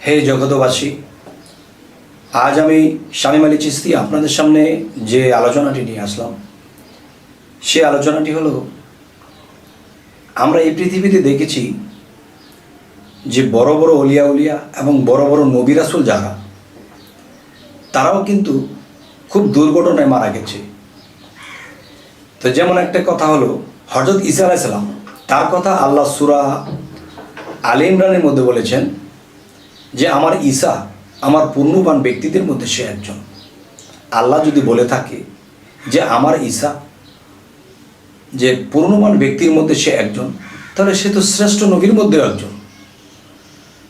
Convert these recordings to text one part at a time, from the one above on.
হে জগতবাসী, আজ আমি শামীম আলী চিশতি আপনাদের সামনে যে আলোচনাটি নিয়ে আসলাম, সে আলোচনাটি হলো, আমরা এই পৃথিবীতে দেখেছি যে বড় বড় অলিয়া উলিয়া এবং বড় বড় নবী রাসূল যারা, তারাও কিন্তু খুব দুর্ঘটনায় মারা গেছে। তো যেমন একটা কথা হলো, হযরত ঈসা আলাইহিস সালাম, তার কথা আল্লাহ সূরা আলে ইমরানের মধ্যে বলেছেন যে আমার ঈসা আমার পূর্ণবান ব্যক্তিদের মধ্যে সে একজন। আল্লাহ যদি বলে থাকে যে আমার ঈসা যে পূর্ণবান ব্যক্তির মধ্যে সে একজন, তাহলে সে তো শ্রেষ্ঠ নবীর মধ্যে একজন।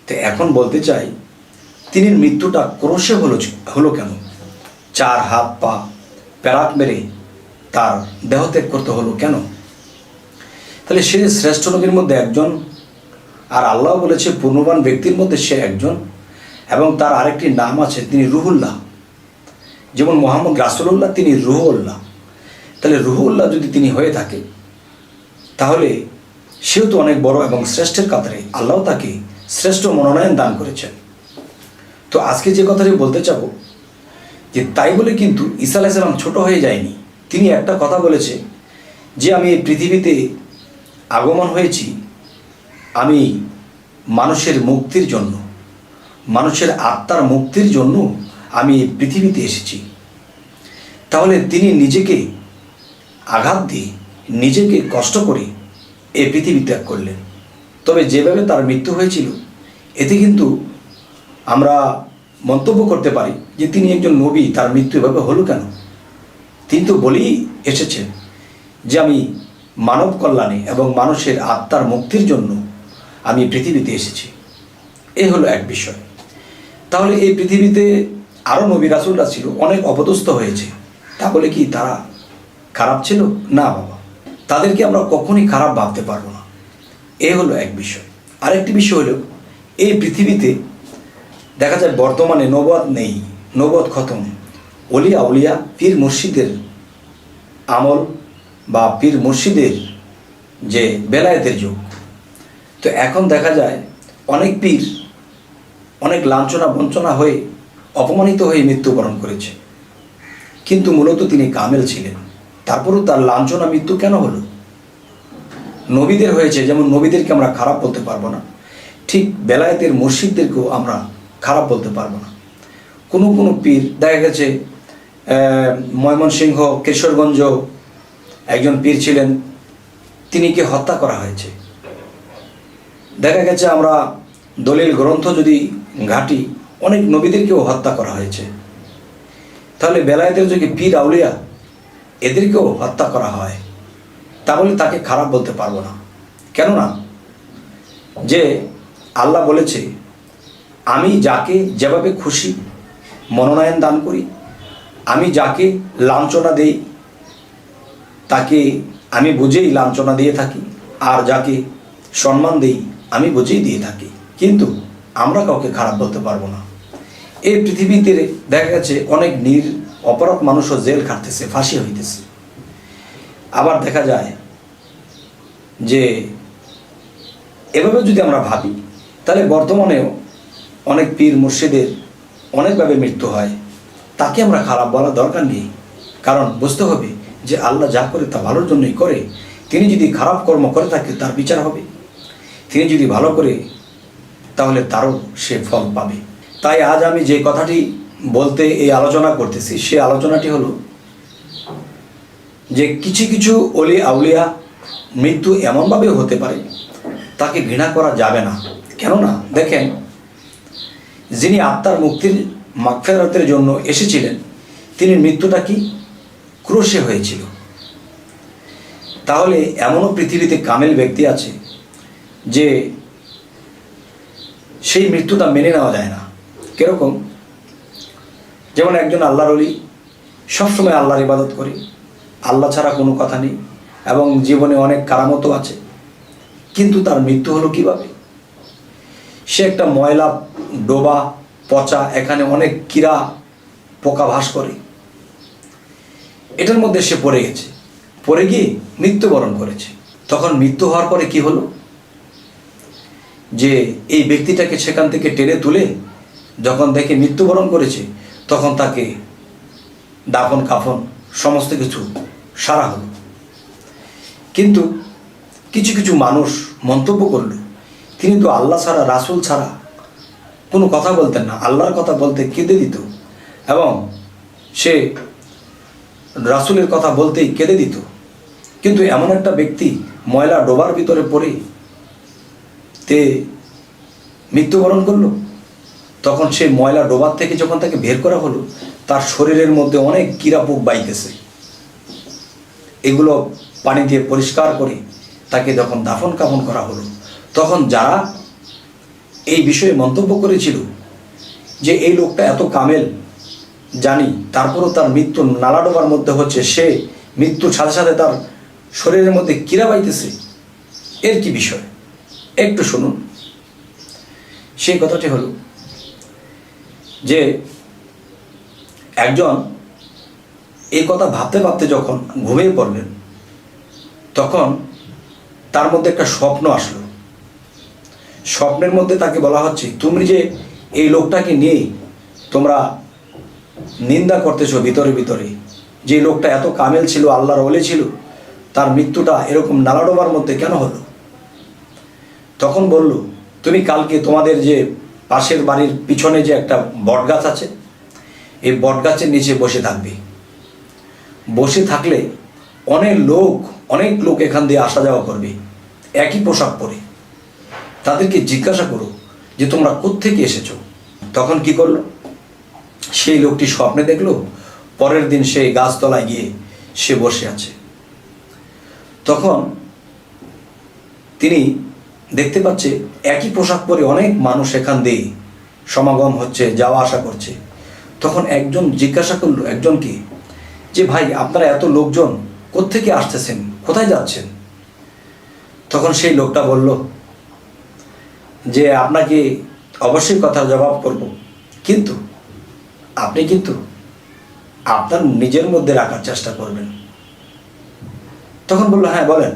তো এখন বলতে চাই, তিনি মৃত্যুটা ক্রোশে হলো কেন? 4 হাত পা প্যারাক মেরে তার দেহত্যাগ করতে হলো কেন? তাহলে সে শ্রেষ্ঠ নবীর মধ্যে একজন, আর আল্লাহ বলেছে পূর্ণবান ব্যক্তির মধ্যে সে একজন, এবং তার আরেকটি নাম আছে, তিনি রুহুল্লাহ। যেমন মোহাম্মদ রাসূলুল্লাহ, তিনি রুহুল্লাহ। তাহলে রুহুল্লাহ যদি তিনি হয়ে থাকে, তাহলে সেও তো অনেক বড় এবং শ্রেষ্ঠের কাতারে। আল্লাহ তাকে শ্রেষ্ঠ মনোনয়ন দান করেছেন। তো আজকে যে কথাটি বলতে চাবো, যে তাই বলে কিন্তু ঈসা আলাইহিস সালাম ছোট হয়ে যায়নি। তিনি একটা কথা বলেছে যে আমি এই পৃথিবীতে আগমন হয়েছি, আমি মানুষের মুক্তির জন্য, মানুষের আত্মার মুক্তির জন্য আমি এই পৃথিবীতে এসেছি। তাহলে তিনি নিজেকে আঘাত দিয়ে, নিজেকে কষ্ট করে এই পৃথিবী ত্যাগ করলেন। তবে যেভাবে তার মৃত্যু হয়েছিল, এতে কিন্তু আমরা মন্তব্য করতে পারি যে তিনি একজন নবী, তার মৃত্যু এভাবে হলো কেন? তিনি তো বলেই এসেছেন যে আমি মানব কল্যাণে এবং মানুষের আত্মার মুক্তির জন্য আমি পৃথিবীতে এসেছি। এই হলো এক বিষয়। তাহলে এই পৃথিবীতে আরও নবী রাসূলরা ছিল, অনেক অপদস্থ হয়েছে। তা বলে কি তারা খারাপ ছিল? না বাবা, তাদেরকে আমরা কখনই খারাপ ভাবতে পারবো না। এই হলো এক বিষয়। আরেকটি বিষয় হলো, এই পৃথিবীতে দেখা যায় বর্তমানে নবুয়ত নেই, নবুয়ত খতম। অলিয়া উলিয়া পীর মুর্শিদের আমল বা পীর মুর্শিদের যে বেলায়েতের যুগ। তো এখন দেখা যায় অনেক পীর অনেক লাঞ্ছনা বঞ্চনা হয়ে, অপমানিত হয়ে মৃত্যুবরণ করেছে, কিন্তু মূলত তিনি কামেল ছিলেন। তারপরও তার লাঞ্ছনা মৃত্যু কেন হলো? নবীদের হয়েছে, যেমন নবীদেরকে আমরা খারাপ বলতে পারবো না, ঠিক বেলায়েতের মুর্শিদদেরকেও আমরা খারাপ বলতে পারবো না। কোনো কোনো পীর দেখা গেছে, ময়মনসিংহ কিশোরগঞ্জ একজন পীর ছিলেন, তিনিকে হত্যা করা হয়েছে। দেখা গেছে আমরা দলিল গ্রন্থ যদি ঘাঁটি, অনেক নবীদেরকেও হত্যা করা হয়েছে। তাহলে বেলায়েতের যে পীর আউলিয়া, এদেরকেও হত্যা করা হয়, তাহলে তাকে খারাপ বলতে পারবো না। কেননা যে আল্লাহ বলেছে, আমি যাকে যেভাবে খুশি মনোনয়ন দান করি, আমি যাকে লাঞ্ছনা দেই তাকে আমি বুঝেই লাঞ্ছনা দিয়ে থাকি, আর যাকে সম্মান দেই আমি বুঝেই দিয়ে থাকি। কিন্তু আমরা কাউকে খারাপ বলতে পারবো না। এই পৃথিবীতে দেখা গেছে অনেক অপরাধ মানুষও জেল খাটতেছে, ফাঁসি হইতেছে। আবার দেখা যায় যে এভাবে যদি আমরা ভাবি, তাহলে বর্তমানেও অনেক পীর মুর্শিদের অনেকভাবে মৃত্যু হয়, তাকে আমরা খারাপ বলার দরকার নেই। কারণ বুঝতে হবে যে আল্লাহ যা করে তা ভালোর জন্যই করে। তিনি যদি খারাপ কর্ম করে থাকে, তার বিচার হবে। তিনি যদি ভালো করে, তাহলে তারও সে ফল পাবে। তাই আজ আমি যে কথাটি বলতে এই আলোচনা করতেছি, সে আলোচনাটি হলো যে কিছু কিছু অলি আউলিয়া মৃত্যু এমনভাবে হতে পারে, তাকে ঘৃণা করা যাবে না। কেননা দেখেন, যিনি আত্মার মুক্তির মাগফিরাতের জন্য এসেছিলেন, তিনি মৃত্যুটা কি ক্রোশে হয়েছিল। তাহলে এমনও পৃথিবীতে কামেল ব্যক্তি আছে যে সেই মৃত্যুটা মেনে নেওয়া যায় না। কিরকম? যেমন একজন আল্লাহর ওলি সবসময় আল্লাহর ইবাদত করে, আল্লাহ ছাড়া কোনো কথা নেই, এবং জীবনে অনেক কারামতও আছে, কিন্তু তার মৃত্যু হলো কিভাবে? সে একটা ময়লা ডোবা পচা, এখানে অনেক কীড়া পোকা বাস করে, এটার মধ্যে সে পড়ে গেছে, পড়ে গিয়ে মৃত্যুবরণ করেছে। তখন মৃত্যু হওয়ার পরে কি হলো? যে এই ব্যক্তিটাকে সেখান থেকে টেনে তুলে যখন দেখে মৃত্যুবরণ করেছে, তখন তাকে দাফন কাফন সমস্ত কিছু সারা হলো। কিন্তু কিছু কিছু মানুষ মন্তব্য করল, তিনি তো আল্লাহ ছাড়া, রাসূল ছাড়া কোনো কথা বলতেন না, আল্লাহর কথা বলতে কেঁদে দিত, এবং সে রাসূলের কথা বলতেই কেঁদে দিত। কিন্তু এমন একটা ব্যক্তি ময়লা ডোবার ভিতরে পড়ে তে মৃত্যুবরণ করলো। তখন সেই ময়লা ডোবার থেকে যখন তাকে বের করা হলো, তার শরীরের মধ্যে অনেক কীড়াপোক বাইতেছে। এগুলো পানি দিয়ে পরিষ্কার করে তাকে যখন দাফন কাফন করা হলো, তখন যারা এই বিষয়ে মন্তব্য করেছিল যে এই লোকটা এত কামেল জানি, তারপরও তার মৃত্যু নালা ডোবার মধ্যে হচ্ছে, সে মৃত্যুর সাথে সাথে তার শরীরের মধ্যে কীড়া বাইতেছে, এর কি বিষয় একটু শুনুন। সেই কথাটি হলো যে একজন এই কথা ভাবতে ভাবতে যখন ঘুমিয়ে পড়লেন, তখন তার মধ্যে একটা স্বপ্ন আসলো। স্বপ্নের মধ্যে তাকে বলা হচ্ছে, তুমি যে এই লোকটাকে নিয়ে তোমরা নিন্দা করতেছো ভিতরে ভিতরে, যে লোকটা এত কামেল ছিল, আল্লাহর ওলি ছিল, তার মৃত্যুটা এরকম নালাডোবার মধ্যে কেন হলো? তখন বলল, তুমি কালকে তোমাদের যে পাশের বাড়ির পিছনে যে একটা বটগাছ আছে, এই বটগাছের নিচে বসে থাকবে। বসে থাকলে অনেক লোক এখান দিয়ে আসা যাওয়া করবে একই পোশাক পরে। তাদেরকে জিজ্ঞাসা করো যে তোমরা কোত্থেকে এসেছো। তখন কি করলো? সেই লোকটি স্বপ্নে দেখলো, পরের দিন সেই গাছতলায় গিয়ে সে বসে আছে। তখন তিনি দেখতে পাচ্ছে একই পোশাক পরে অনেক মানুষ এখান দিয়ে সমাগম হচ্ছে, যাওয়া আসা করছে। তখন একজন জিজ্ঞাসা করলো একজনকে যে ভাই, আপনারা এত লোকজন কোত্থেকে আসতেছেন, কোথায় যাচ্ছেন? তখন সেই লোকটা বলল যে আপনাকে অবশ্যই কথার জবাব করব, কিন্তু আপনি কিন্তু আপনার নিজের মধ্যে রাখার চেষ্টা করবেন। তখন বলল, হ্যাঁ বলেন।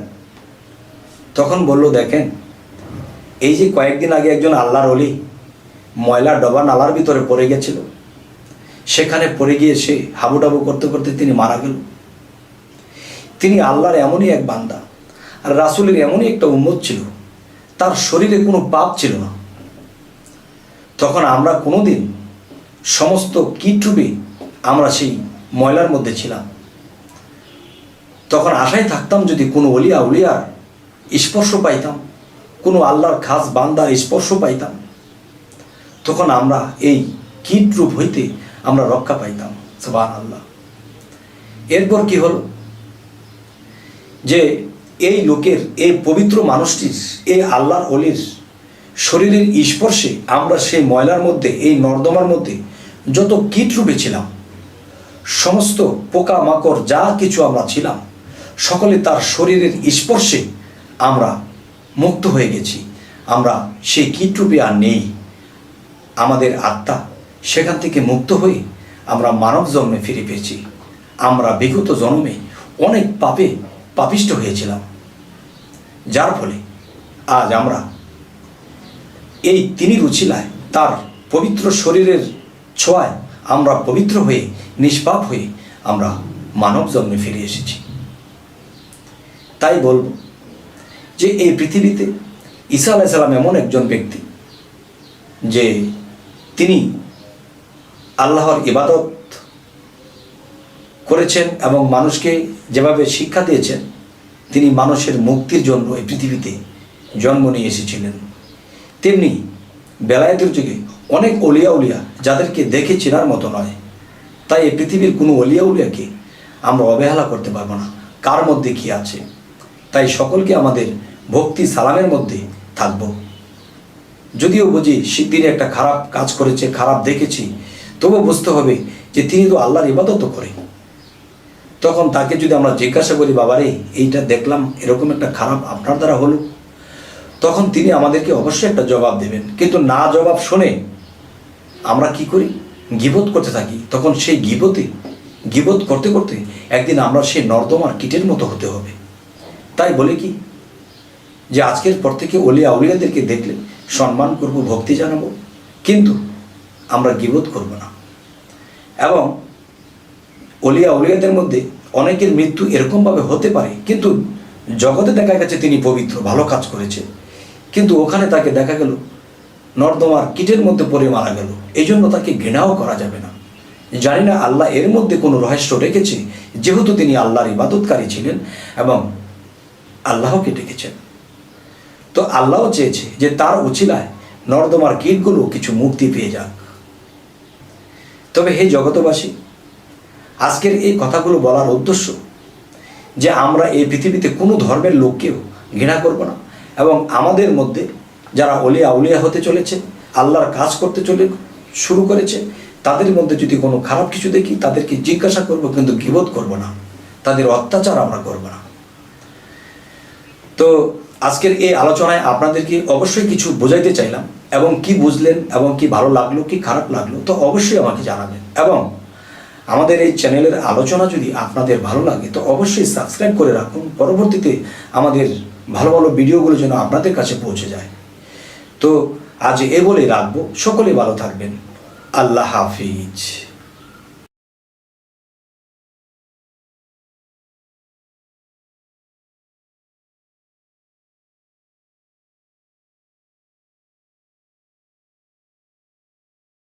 তখন বলল, দেখেন, এই যে কয়েকদিন আগে একজন আল্লাহর ওলি ময়লা ডবা নালার ভিতরে পড়ে গেছিল, সেখানে পড়ে গিয়ে সে হাবুডাবু করতে করতে তিনি মারা গেল। তিনি আল্লাহর এমনই এক বান্দা, আর রাসূলের এমনই একটা উম্মত ছিল, তার শরীরে কোনো পাপ ছিল না। তখন আমরা কোনোদিন সমস্ত কীটরূপে আমরা সেই ময়লার মধ্যে ছিলাম। তখন আশায় থাকতাম যদি কোনো ওলিয়া উলিয়ার স্পর্শ পাইতাম, কোনো আল্লাহর খাস বান্দার স্পর্শ পাইতাম, তখন আমরা এই কীটরূপ হইতে আমরা রক্ষা পাইতাম। সুবহানাল্লাহ। এরপর কি হলো যে এই লোকের, এই পবিত্র মানুষটির, এই আল্লাহর ওলির শরীরের স্পর্শে আমরা সেই ময়লার মধ্যে, এই নর্দমার মধ্যে যত কীটরূপে ছিলাম, সমস্ত পোকা মাকড় যা কিছু আমরা ছিলাম, সকলে তার শরীরের স্পর্শে আমরা মুক্ত হয়ে গেছি। আমরা সেই কীটরূপে আর নেই। আমাদের আত্মা সেখান থেকে মুক্ত হয়ে আমরা মানব জন্মে ফিরে পেয়েছি। আমরা বিগত জন্মে অনেক পাপিষ্ট হয়েছিলাম, যার ফলে আজ আমরা এই তিনি রুচিলায়, তার পবিত্র শরীরের ছোঁয়ায় আমরা পবিত্র হয়ে, নিষ্পাপ হয়ে আমরা মানব জন্মে ফিরে এসেছি। তাই বলবো যে এই পৃথিবীতে ঈসা আলাইহিস সালাম এমন একজন ব্যক্তি যে তিনি আল্লাহর ইবাদত করেছেন এবং মানুষকে যেভাবে শিক্ষা দিয়েছেন, তিনি মানুষের মুক্তির জন্য এই পৃথিবীতে জন্ম নিয়ে এসেছিলেন। তেমনি বেলায়েতের যুগে অনেক অলিয়া উলিয়া যাদেরকে দেখে চেনার মতো নয়। তাই এই পৃথিবীর কোনো অলিয়া উলিয়াকে আমরা অবহেলা করতে পারবো না, কার মধ্যে কী আছে। তাই সকলকে আমাদের ভক্তি সালামের মধ্যে থাকব। যদিও বুঝি তিনি একটা খারাপ কাজ করেছে, খারাপ দেখেছি, তবুও বুঝতে হবে যে তিনি তো আল্লাহর ইবাদত করে। তখন তাকে যদি আমরা জিজ্ঞাসা করি, বাবারে এইটা দেখলাম, এরকম একটা খারাপ আপনার দ্বারা হলো, তখন তিনি আমাদেরকে অবশ্যই একটা জবাব দেবেন। কিন্তু না জবাব শুনে আমরা কি করি? গীবত করতে থাকি। তখন সেই গীবত করতে করতে একদিন আমরা সেই নর্দমার কীটের মতো হতে হবে। তাই বলে কি, যে আজকের পর থেকে ওলিয়া আউলিয়াদেরকে দেখলে সম্মান করব, ভক্তি জানাবো, কিন্তু আমরা গীবত করব না। এবং ওলিয়া আউলিয়াদের মধ্যে অনেকের মৃত্যু এরকমভাবে হতে পারে, কিন্তু জগতে দেখা গেছে তিনি পবিত্র, ভালো কাজ করেছে, কিন্তু ওখানে তাকে দেখা গেল নর্দমার কীটের মধ্যে পড়ে মারা গেল। এই জন্য তাকে ঘৃণাও করা যাবে না। জানি না আল্লাহ এর মধ্যে কোনো রহস্য রেখেছে, যেহেতু তিনি আল্লাহর ইবাদতকারী ছিলেন এবং আল্লাহকে ডেকেছেন। তো আল্লাহও চেয়েছে যে তার উছিলায় নর্দমার কীটগুলো কিছু মুক্তি পেয়ে যাক। তবে হে জগতবাসী, আজকের এই কথাগুলো বলার উদ্দেশ্য যে আমরা এই পৃথিবীতে কোনো ধর্মের লোককেও ঘৃণা করব না, এবং আমাদের মধ্যে যারা ওলিয়া আউলিয়া হতে চলেছে, আল্লাহর কাজ করতে শুরু করেছে, তাদের মধ্যে যদি কোনো খারাপ কিছু দেখি তাদেরকে জিজ্ঞাসা করব, কিন্তু গীবত করব না, তাদের অত্যাচার আমরা করব না। তো আজকের এই আলোচনায় আপনাদেরকে অবশ্যই কিছু বোঝাইতে চাইলাম, এবং কি বুঝলেন এবং কি ভালো লাগলো কি খারাপ লাগলো তো অবশ্যই আমাকে জানাবেন। এবং আমাদের এই চ্যানেলের আলোচনা যদি আপনাদের ভালো লাগে তো অবশ্যই সাবস্ক্রাইব করে রাখুন, পরবর্তীতে আমাদের ভালো ভালো ভিডিওগুলো যেন আপনাদের কাছে পৌঁছে যায়। তো আজ এ বলে রাখবো, সকলে ভালো থাকবেন। আল্লাহ হাফিজ।